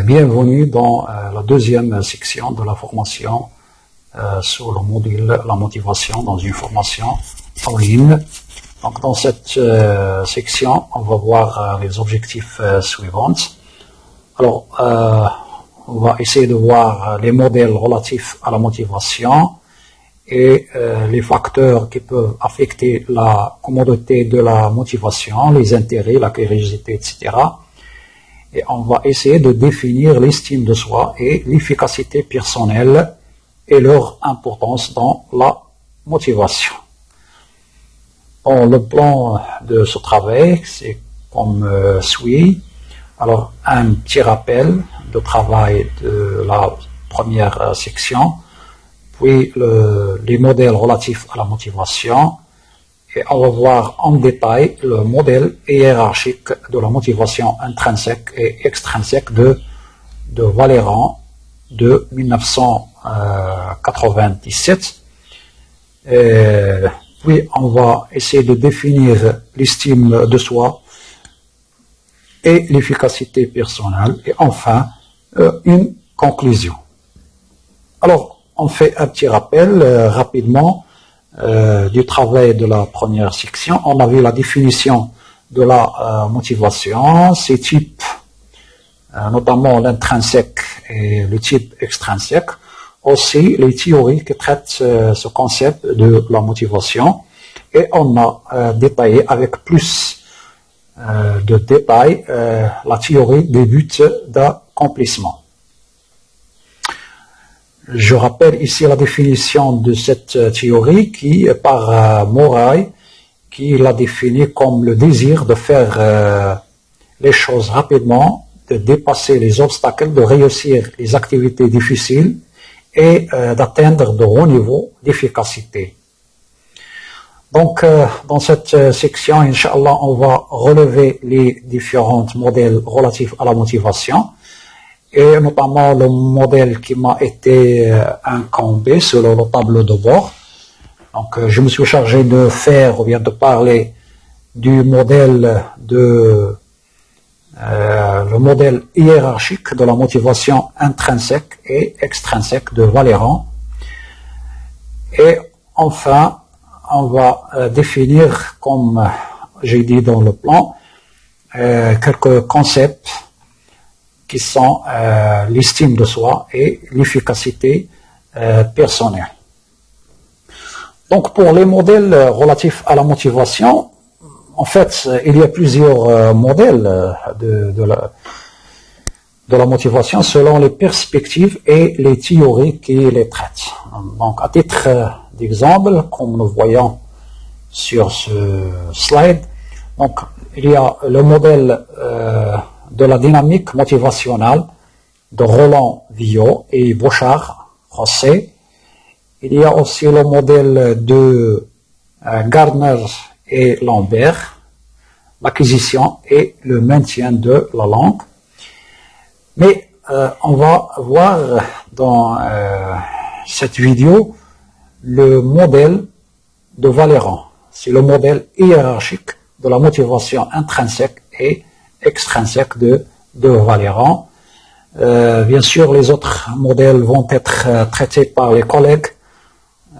Bienvenue dans la deuxième section de la formation sur le module la motivation dans une formation en ligne. Donc dans cette section, on va voir les objectifs suivants. Alors, on va essayer de voir les modèles relatifs à la motivation et les facteurs qui peuvent affecter la commodité de la motivation, les intérêts, la curiosité, etc. Et on va essayer de définir l'estime de soi et l'efficacité personnelle et leur importance dans la motivation. Bon, le plan de ce travail, c'est comme suit. Alors, un petit rappel de travail de la première section, puis les modèles relatifs à la motivation, et on va voir en détail le modèle hiérarchique de la motivation intrinsèque et extrinsèque de Vallerand de 1997. Puis on va essayer de définir l'estime de soi et l'efficacité personnelle. Et enfin, une conclusion. Alors, on fait un petit rappel rapidement du travail de la première section. On a vu la définition de la motivation, ses types, notamment l'intrinsèque et le type extrinsèque. Aussi les théories qui traitent ce concept de la motivation. Et on a détaillé avec plus de détails la théorie des buts d'accomplissement. Je rappelle ici la définition de cette théorie qui, par Murray, qui l'a définie comme le désir de faire les choses rapidement, de dépasser les obstacles, de réussir les activités difficiles et d'atteindre de hauts niveaux d'efficacité. Donc, dans cette section, Inch'Allah, on va relever les différents modèles relatifs à la motivation, et notamment le modèle qui m'a été incombé selon le tableau de bord. Donc, je me suis chargé de faire, ou bien de parler du modèle le modèle hiérarchique de la motivation intrinsèque et extrinsèque de Vallerand. Et enfin, on va définir, comme j'ai dit dans le plan, quelques concepts qui sont l'estime de soi et l'efficacité personnelle. Donc, pour les modèles relatifs à la motivation, en fait, il y a plusieurs modèles de la motivation selon les perspectives et les théories qui les traitent. Donc, à titre d'exemple, comme nous voyons sur ce slide, donc, il y a le modèle de la dynamique motivationnelle de Roland Villot et Bouchard-José. Il y a aussi le modèle de Gardner et Lambert, l'acquisition et le maintien de la langue. Mais on va voir dans cette vidéo le modèle de Vallerand. C'est le modèle hiérarchique de la motivation intrinsèque et extrinsèque de Vallerand. Bien sûr, les autres modèles vont être traités par les collègues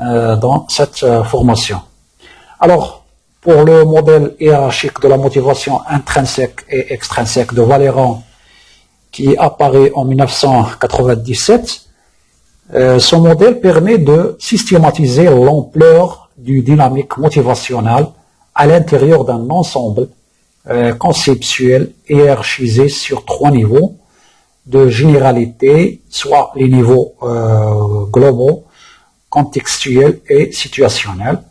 dans cette formation. Alors, pour le modèle hiérarchique de la motivation intrinsèque et extrinsèque de Vallerand, qui apparaît en 1997, ce modèle permet de systématiser l'ampleur du dynamique motivationnel à l'intérieur d'un ensemble conceptuel hiérarchisé sur 3 niveaux de généralité, soit les niveaux globaux, contextuels et situationnels,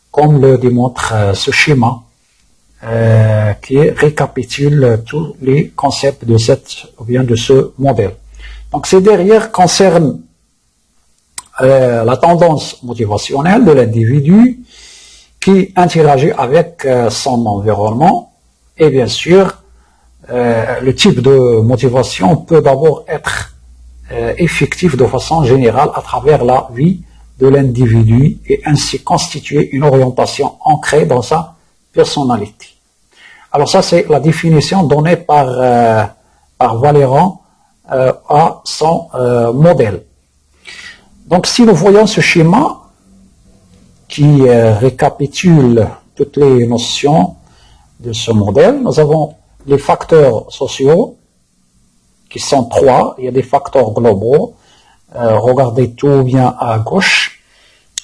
comme le démontre ce schéma qui récapitule tous les concepts de ce modèle. Donc ces derrière concernent la tendance motivationnelle de l'individu qui interagit avec son environnement, et bien sûr le type de motivation peut d'abord être effectif de façon générale à travers la vie de l'individu et ainsi constituer une orientation ancrée dans sa personnalité. Alors ça, c'est la définition donnée par Vallerand à son modèle. Donc si nous voyons ce schéma qui récapitule toutes les notions de ce modèle, nous avons les facteurs sociaux qui sont 3, il y a des facteurs globaux, regardez tout bien à gauche,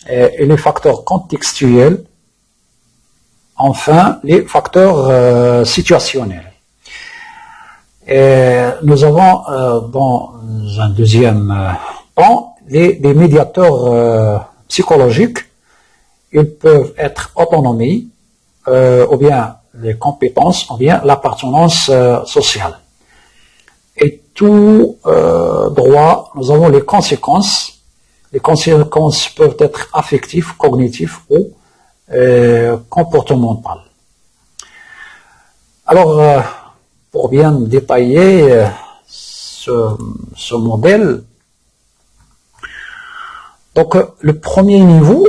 et les facteurs contextuels, enfin les facteurs situationnels. Et nous avons dans un deuxième pan les médiateurs psychologiques. Ils peuvent être autonomie, ou bien les compétences, ou bien l'appartenance sociale. Et tout droit, nous avons les conséquences. Les conséquences peuvent être affectives, cognitives ou comportementales. Alors, pour bien détailler ce modèle, donc le premier niveau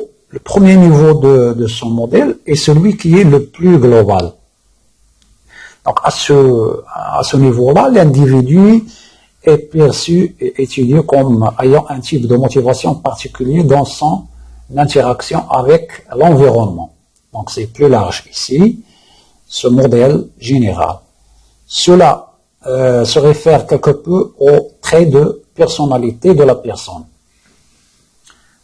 de son modèle est celui qui est le plus global. Donc à ce niveau-là, l'individu est perçu et étudié comme ayant un type de motivation particulier dans son interaction avec l'environnement. Donc c'est plus large ici, ce modèle général. Cela se réfère quelque peu aux traits de personnalité de la personne.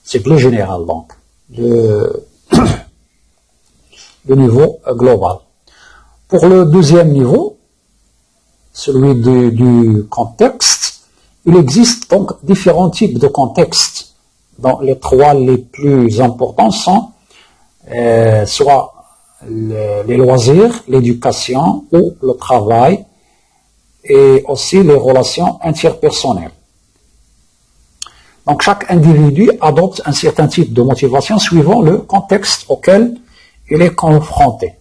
C'est plus général donc, le niveau global. Pour le deuxième niveau, celui du contexte, il existe donc différents types de contextes. Donc les 3 les plus importants sont soit les loisirs, l'éducation ou le travail, et aussi les relations interpersonnelles. Donc chaque individu adopte un certain type de motivation suivant le contexte auquel il est confronté.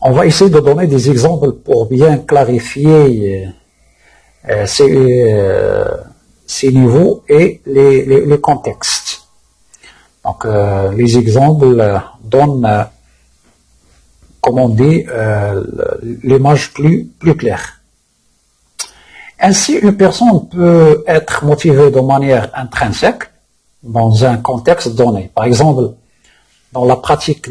On va essayer de donner des exemples pour bien clarifier ces niveaux et les contextes. Donc les exemples donnent, comme on dit, l'image plus claire. Ainsi, une personne peut être motivée de manière intrinsèque dans un contexte donné. Par exemple, dans la pratique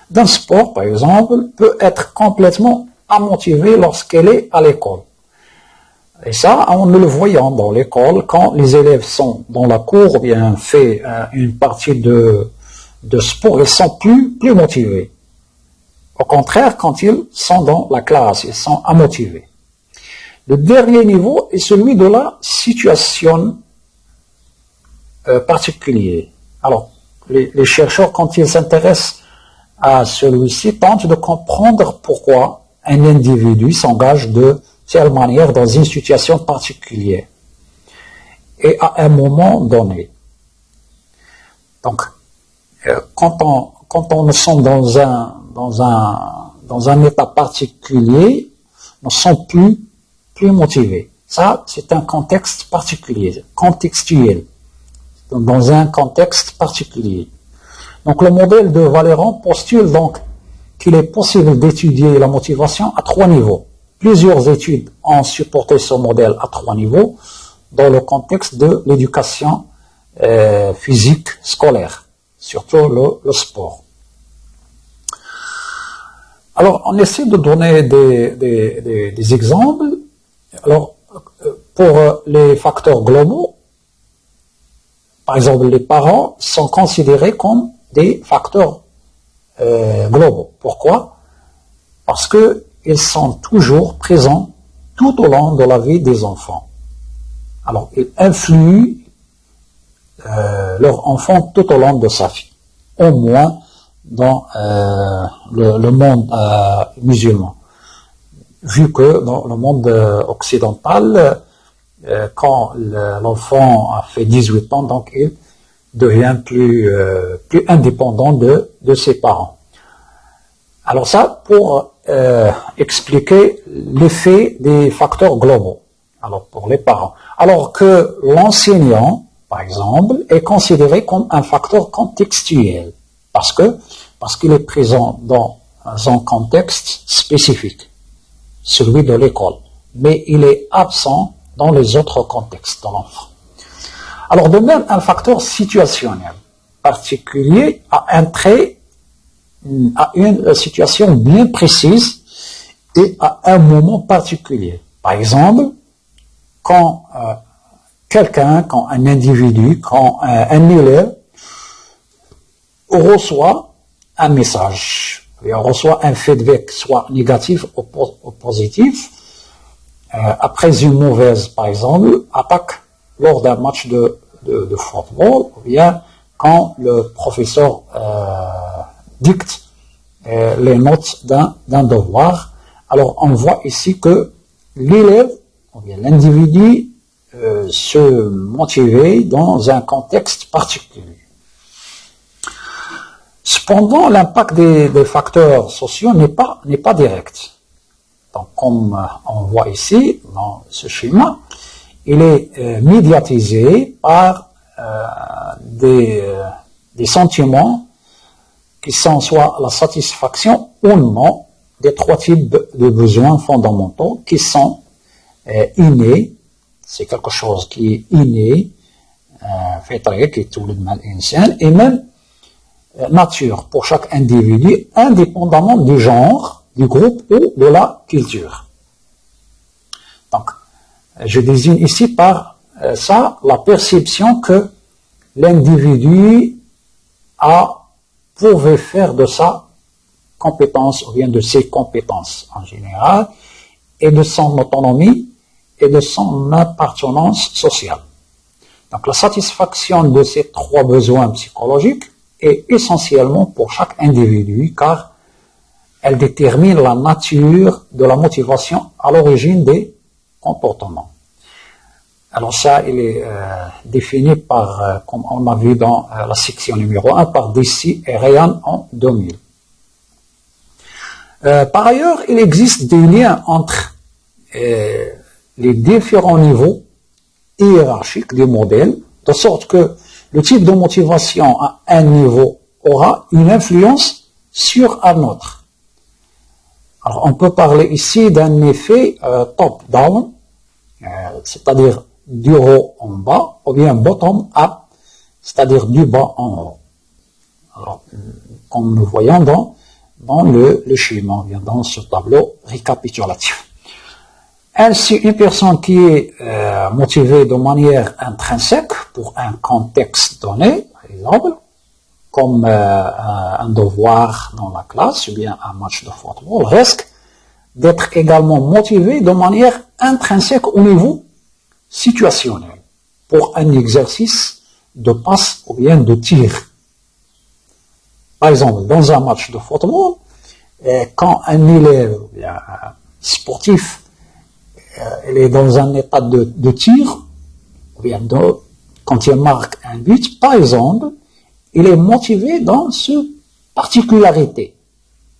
d'un sport, par exemple, peut être complètement amotivée lorsqu'elle est à l'école. Et ça, on le voyant dans l'école, quand les élèves sont dans la cour, ou bien fait une partie de sport, ils sont plus motivés. Au contraire, quand ils sont dans la classe, ils sont amotivés. Le dernier niveau est celui de la situation particulière. Alors, les chercheurs, quand ils s'intéressent à celui-ci, tentent de comprendre pourquoi un individu s'engage de telle manière dans une situation particulière et à un moment donné. Donc, quand on est dans un état particulier, nous sommes plus motivés. Ça, c'est un contexte particulier, contextuel, dans un contexte particulier. Donc, le modèle de Valéran postule donc qu'il est possible d'étudier la motivation à 3 niveaux. Plusieurs études ont supporté ce modèle à 3 niveaux dans le contexte de l'éducation physique scolaire, surtout le sport. Alors, on essaie de donner des exemples. Alors, pour les facteurs globaux, par exemple, les parents sont considérés comme des facteurs globaux. Pourquoi? Parce qu'ils sont toujours présents tout au long de la vie des enfants. Alors, ils influent leur enfant tout au long de sa vie, au moins dans le monde musulman. Vu que dans le monde occidental, quand l'enfant a fait 18 ans, donc il devient plus indépendant de ses parents. Alors ça, pour expliquer l'effet des facteurs globaux, alors pour les parents. Alors que l'enseignant, par exemple, est considéré comme un facteur contextuel, parce qu'il est présent dans un contexte spécifique. celui de l'école, mais il est absent dans les autres contextes de l'enfant. Alors de même, un facteur situationnel particulier a un trait à une situation bien précise et à un moment particulier. Par exemple, quand quand un individu, quand un élève reçoit un message, il reçoit un feedback, soit négatif ou positif, après une mauvaise, par exemple, attaque lors d'un match de football, ou bien quand le professeur dicte les notes d'un devoir. Alors on voit ici que l'élève, ou bien l'individu, se motivait dans un contexte particulier. Cependant, l'impact des facteurs sociaux n'est pas direct. Donc, comme on voit ici dans ce schéma, il est médiatisé par des sentiments qui sont soit la satisfaction ou non des trois types de besoins fondamentaux qui sont innés. C'est quelque chose qui est inné, qui est tout le mal insan, et même nature pour chaque individu, indépendamment du genre, du groupe ou de la culture. Donc, je désigne ici par ça la perception que l'individu pouvait faire de sa compétence, ou bien de ses compétences en général, et de son autonomie, et de son appartenance sociale. Donc la satisfaction de ces trois besoins psychologiques est essentiellement pour chaque individu, car elle détermine la nature de la motivation à l'origine des comportements. Alors ça, il est défini par, comme on l'a vu dans la section numéro 1, par Deci et Ryan en 2000. Par ailleurs, il existe des liens entre les différents niveaux hiérarchiques des modèles, de sorte que le type de motivation à un niveau aura une influence sur un autre. Alors, on peut parler ici d'un effet top-down, c'est-à-dire du haut en bas, ou bien bottom-up, c'est-à-dire du bas en haut. Alors, comme nous voyons dans le schéma, dans ce tableau récapitulatif. Ainsi, une personne qui est motivée de manière intrinsèque pour un contexte donné, par exemple, comme un devoir dans la classe ou bien un match de football, risque d'être également motivée de manière intrinsèque au niveau situationnel pour un exercice de passe ou bien de tir. Par exemple, dans un match de football, quand un élève ou bien un sportif il est dans un état de tir, ou bien quand il marque un but, par exemple, il est motivé dans cette particularité.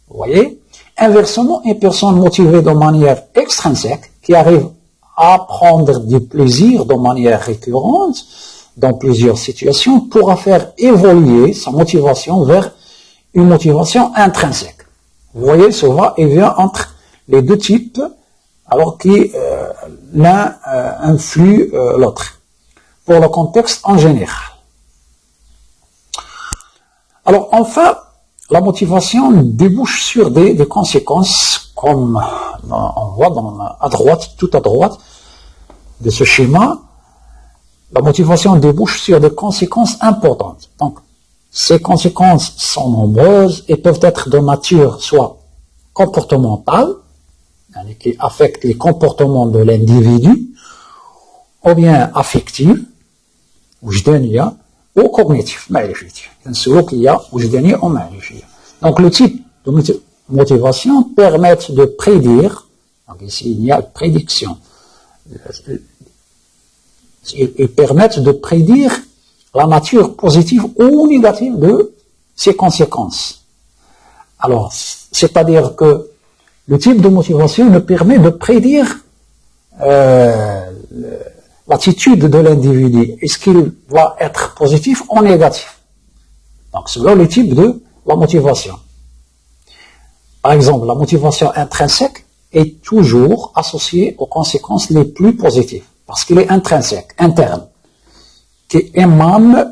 Vous voyez? Inversement, une personne motivée de manière extrinsèque, qui arrive à prendre du plaisir de manière récurrente dans plusieurs situations, pourra faire évoluer sa motivation vers une motivation intrinsèque. Vous voyez ce va-et-vient entre les deux types, alors que l'un influe l'autre, pour le contexte en général. Alors enfin, la motivation débouche sur des conséquences, comme on voit à droite, tout à droite de ce schéma. La motivation débouche sur des conséquences importantes. Donc, ces conséquences sont nombreuses et peuvent être de nature soit comportementale, qui affecte les comportements de l'individu, ou bien affectif, وجدانية, ou cognitif, معرفية. Donc le type de motivation permet de prédire, donc ici il y a prédiction, ils permettent de prédire la nature positive ou négative de ces conséquences. Alors, c'est-à-dire que le type de motivation nous permet de prédire l'attitude de l'individu. Est-ce qu'il va être positif ou négatif? Donc, selon le type de la motivation. Par exemple, la motivation intrinsèque est toujours associé aux conséquences les plus positives, parce qu'il est intrinsèque, interne, qui émane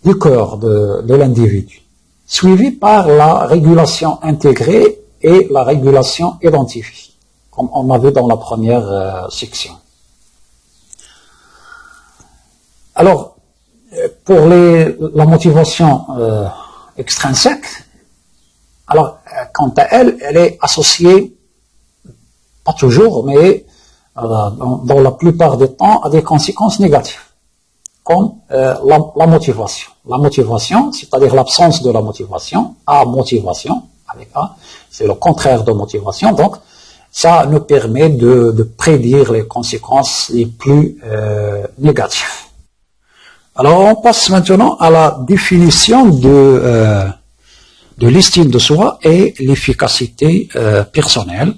du cœur de l'individu, suivi par la régulation intégrée et la régulation identifiée, comme on a vu dans la première section. Alors, pour la motivation extrinsèque, alors, quant à elle, elle est associée, pas toujours, mais dans la plupart des temps, à des conséquences négatives, comme la motivation. La motivation, c'est-à-dire l'absence de la motivation, motivation, avec A, c'est le contraire de motivation, donc ça nous permet de prédire les conséquences les plus négatives. Alors, on passe maintenant à la définition de l'estime de soi et l'efficacité personnelle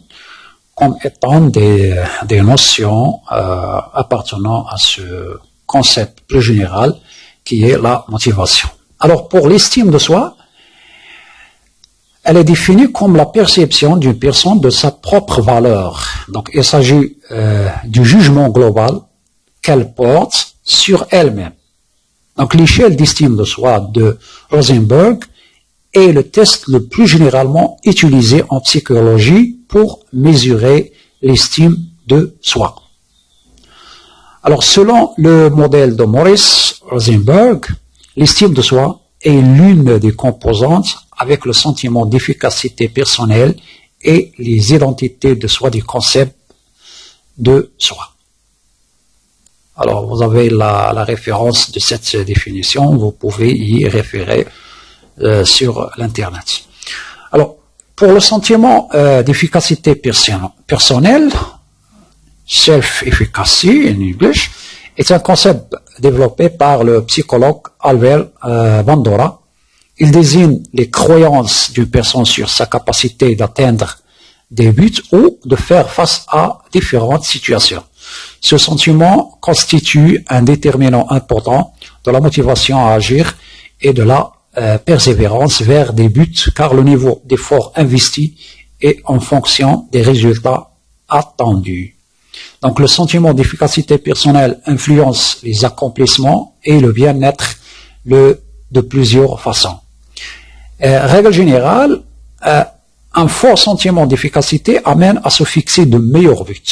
comme étant des notions appartenant à ce concept plus général qui est la motivation. Alors, pour l'estime de soi, elle est définie comme la perception d'une personne de sa propre valeur. Donc, il s'agit du jugement global qu'elle porte sur elle-même. Donc, l'échelle d'estime de soi de Rosenberg est le test le plus généralement utilisé en psychologie pour mesurer l'estime de soi. Alors, selon le modèle de Morris Rosenberg, l'estime de soi est l'une des composantes avec le sentiment d'efficacité personnelle et les identités de soi des concepts de soi. Alors, vous avez la référence de cette définition, vous pouvez y référer sur l'Internet. Alors, pour le sentiment d'efficacité personnelle, self-efficacy in English, est un concept développé par le psychologue Albert Bandura. Il désigne les croyances d'une personne sur sa capacité d'atteindre des buts ou de faire face à différentes situations. Ce sentiment constitue un déterminant important de la motivation à agir et de la persévérance vers des buts, car le niveau d'effort investi est en fonction des résultats attendus. Donc le sentiment d'efficacité personnelle influence les accomplissements et le bien-être de plusieurs façons. Règle générale, un fort sentiment d'efficacité amène à se fixer de meilleurs buts,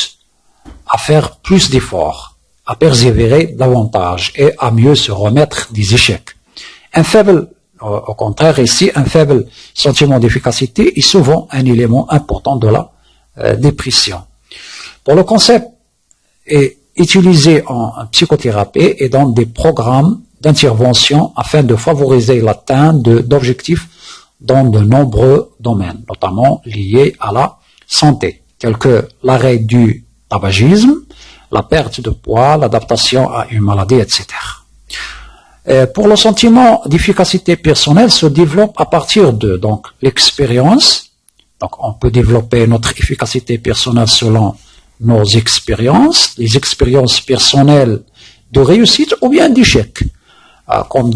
à faire plus d'efforts, à persévérer davantage et à mieux se remettre des échecs. Au contraire, ici, un faible sentiment d'efficacité est souvent un élément important de la dépression. Pour le concept est utilisé en psychothérapie et dans des programmes d'intervention afin de favoriser l'atteinte d'objectifs dans de nombreux domaines, notamment liés à la santé, tels que l'arrêt du tabagisme, la perte de poids, l'adaptation à une maladie, etc. Pour le sentiment d'efficacité personnelle se développe à partir de l'expérience. Donc on peut développer notre efficacité personnelle selon nos expériences, les expériences personnelles de réussite ou bien d'échec. Comme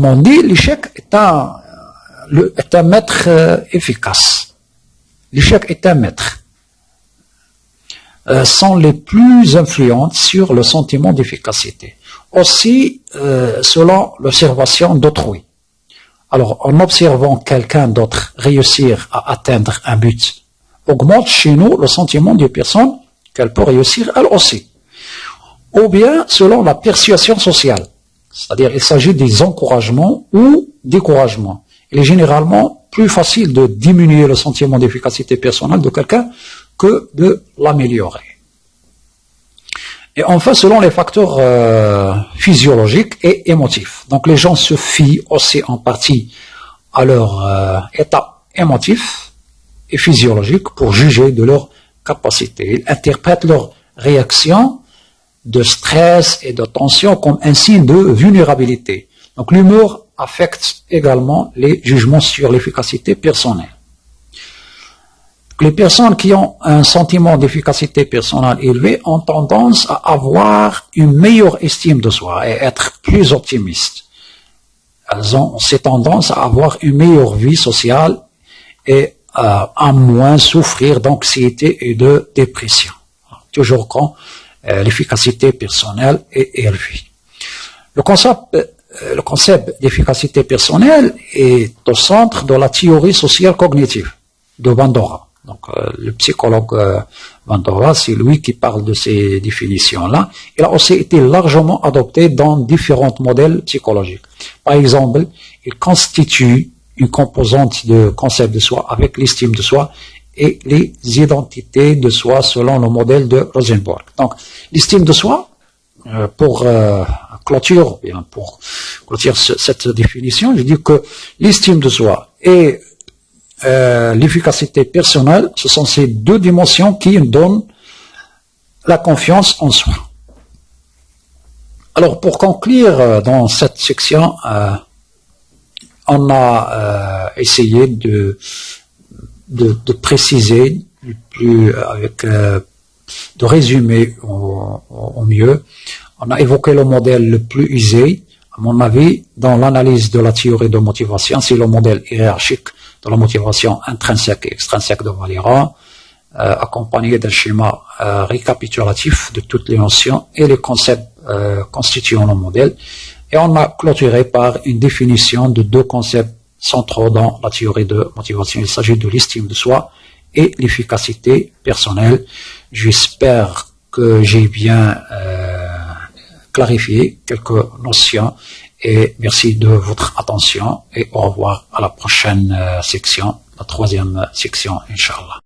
on dit, l'échec est un maître efficace. L'échec est un maître. Sont les plus influentes sur le sentiment d'efficacité. Aussi, selon l'observation d'autrui. Alors, en observant quelqu'un d'autre réussir à atteindre un but, augmente chez nous le sentiment d'une personne qu'elle peut réussir elle aussi. Ou bien, selon la persuasion sociale. C'est-à-dire, il s'agit des encouragements ou découragements. Il est généralement plus facile de diminuer le sentiment d'efficacité personnelle de quelqu'un que de l'améliorer. Et enfin, selon les facteurs physiologiques et émotifs. Donc, les gens se fient aussi en partie à leur état émotif et physiologique pour juger de leur capacité. Ils interprètent leurs réactions de stress et de tension comme un signe de vulnérabilité. Donc, l'humour affecte également les jugements sur l'efficacité personnelle. Les personnes qui ont un sentiment d'efficacité personnelle élevé ont tendance à avoir une meilleure estime de soi et être plus optimistes. elles ont cette tendance à avoir une meilleure vie sociale et à moins souffrir d'anxiété et de dépression. Toujours quand l'efficacité personnelle est élevée. Le concept d'efficacité personnelle est au centre de la théorie sociale cognitive de Bandura. Donc, le psychologue Bandura, c'est lui qui parle de ces définitions-là. Il a aussi été largement adopté dans différents modèles psychologiques. Par exemple, il constitue une composante de concept de soi avec l'estime de soi et les identités de soi selon le modèle de Rosenberg. Donc, l'estime de soi, pour clôture cette définition, je dis que l'estime de soi et l'efficacité personnelle, ce sont ces deux dimensions qui donnent la confiance en soi. Alors, pour conclure dans cette section, on a essayé de préciser de résumer au mieux. On a évoqué le modèle le plus usé, à mon avis, dans l'analyse de la théorie de motivation, c'est le modèle hiérarchique de la motivation intrinsèque et extrinsèque de Valera, accompagné d'un schéma récapitulatif de toutes les notions et les concepts constituant le modèle. Et on a clôturé par une définition de deux concepts centraux dans la théorie de motivation. Il s'agit de l'estime de soi et l'efficacité personnelle. J'espère que j'ai bien clarifié quelques notions et merci de votre attention et au revoir à la prochaine section, la troisième section, Inch'Allah.